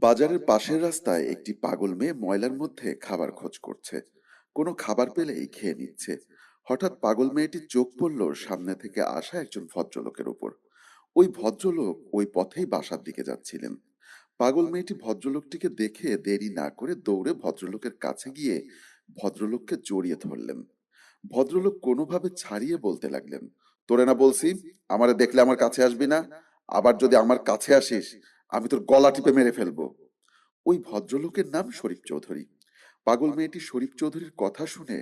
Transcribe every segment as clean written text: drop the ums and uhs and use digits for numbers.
বাজারের পাশের রাস্তায় একটি পাগল মেয়ে ময়লার মধ্যে খাবার খোঁজ করছে। কোনো খাবার পেলেই খেয়ে নিচ্ছে। হঠাৎ পাগল মেয়েটির চোখ পড়ল সামনে থেকে আসা একজন ভদ্রলোকের উপর। ওই ভদ্রলোক ওই পথেই বাসার দিকে যাচ্ছিলেন। পাগল মেয়েটি ভদ্রলোকটিকে দেখে দেরি না করে দৌড়ে ভদ্রলোকের কাছে গিয়ে ভদ্রলোককে জড়িয়ে ধরলেন। ভদ্রলোক কোনোভাবে ছাড়িয়ে বলতে লাগলেন, তোরে না বলছি আমারে দেখলে আমার কাছে আসবি না, আবার যদি আমার কাছে আসিস আমি তোর গলা টিপে মেরে ফেলবো। ওই ভদ্রলোকের নাম শরীফ চৌধুরী। পাগল মেয়েটি শরীফ চৌধুরীর কথা শুনে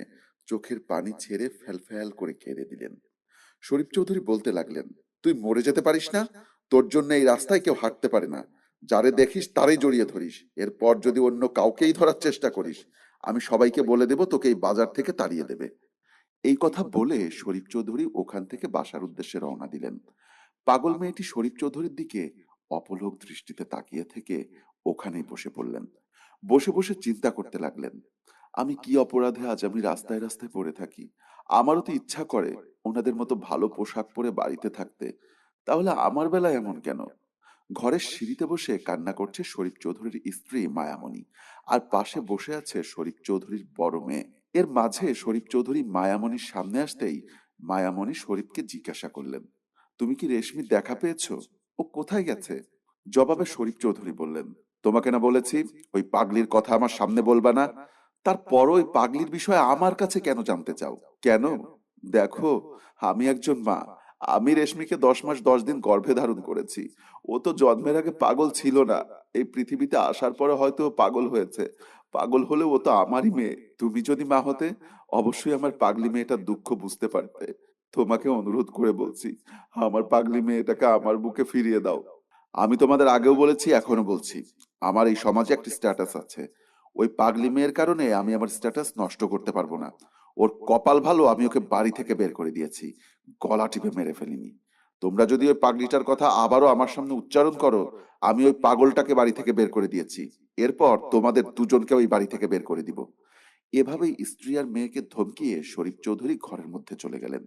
চোখের পানি ছেড়ে ফ্যাল করে কেঁদে দিলেন। শরীফ চৌধুরী বলতে লাগলেন, তুই মরে যেতে পারিস না? তোর জন্য এই রাস্তায় কেউ হাঁটতে পারে না। যারে দেখিস তারই জড়িয়ে ধরিস। এরপর যদি অন্য কাউকেই ধরার চেষ্টা করিস আমি সবাইকে বলে দেব তোকে এই বাজার থেকে তাড়িয়ে দেবে। এই কথা বলে শরীফ চৌধুরী ওখান থেকে বাসার উদ্দেশ্যে রওনা দিলেন। পাগল মেয়েটি শরীফ চৌধুরীর দিকে অপলক দৃষ্টিতে তাকিয়ে থেকে ওখানেই বসে পড়লেন। বসে বসে চিন্তা করতে লাগলেন, আমি কি অপরাধে আজ আমি রাস্তায় রাস্তায় পড়ে থাকি। আমারও তো ইচ্ছা করে ওনাদের মতো ভালো পোশাক পরে বাড়িতে থাকতে, তাহলে আমার বেলায় এমন কেন? ঘরের সিঁড়িতে বসে কান্না করছে শরীফ চৌধুরীর স্ত্রী মায়ামণি, আর পাশে বসে আছে শরীফ চৌধুরীর বড় মেয়ে। এর মাঝে শরীফ চৌধুরী মায়ামণির সামনে আসতেই মায়ামণি শরীফকে জিজ্ঞাসা করলেন, তুমি কি রেশমির দেখা পেয়েছো? ও কোথায় গেছে? জবাবে শরীফ চৌধুরী বললেন, তোমাকে না বলেছি ওই পাগলির কথা আমার সামনে বলবা না? তারপর ওই পাগলির বিষয়ে আমার কাছে কেন জানতে চাও? কেন? দেখো, আমি একজন মা। আমি রেশমিকে 10 মাস 10 দিন গর্ভে ধারণ করেছি। ও তো জন্মের আগে পাগল ছিল না। এই পৃথিবীতে আসার পরে হয়তো ও পাগল হয়েছে। পাগল হলেও ও তো আমারই মেয়ে। তুমি যদি মা হতে অবশ্যই আমার পাগলি মেয়েটার দুঃখ বুঝতে পারতে। তোমাকে অনুরোধ করে বলছি, আমার পাগলি মেয়েটাকে আমার বুকে ফিরিয়ে দাও। আমি তোমাদের আগেও বলেছি, এখনো বলছি, আমার এই সমাজে একটা স্ট্যাটাস আছে। ওই পাগলি মেয়ের কারণে আমি আমার স্ট্যাটাস নষ্ট করতে পারবো না। ওর কপাল ভালো আমি ওকে বাড়ি থেকে বের করে দিয়েছি, গলা টিপে মেরে ফেলিনি। তোমরা যদি ওই পাগলিটার কথা আবারও আমার সামনে উচ্চারণ করো, আমি ওই পাগলটাকে বাড়ি থেকে বের করে দিয়েছি। এরপর তোমাদের দুজনকে ওই বাড়ি থেকে বের করে দিব। এভাবেই স্ত্রী আর মেয়েকে ধমকিয়ে শরীফ চৌধুরী ঘরের মধ্যে চলে গেলেন।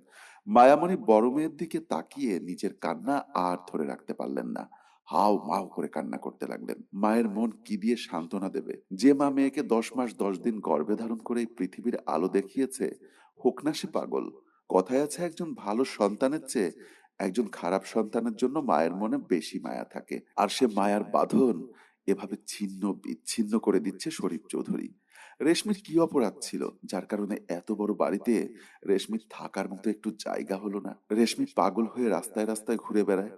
মায়ামণি বড় মেয়ের দিকে তাকিয়ে নিজের কান্না আর ধরে রাখতে পারলেন না। হাউ মাউ করে কান্না করতে লাগলেন। মায়ের মন কি দিয়ে সান্ত্বনা দেবে? যে মা মেয়েকে 10 মাস 10 দিন গর্ভে ধারণ করে এই পৃথিবীর আলো দেখিয়েছে, হোক না সে পাগল। কথায় আছে, একজন ভালো সন্তানের চেয়ে একজন খারাপ সন্তানের জন্য মায়ের মনে বেশি মায়া থাকে, আর সে মায়ার বাঁধন এভাবে ছিন্ন বিচ্ছিন্ন করে দিচ্ছে শরীফ চৌধুরী। রেশমির কি অপরাধ ছিল যার কারণে এত বড় বাড়িতে রেশমির থাকার মতো একটু জায়গা হলো না? রেশমি পাগল হয়ে রাস্তায় রাস্তায় ঘুরে বেড়ায়।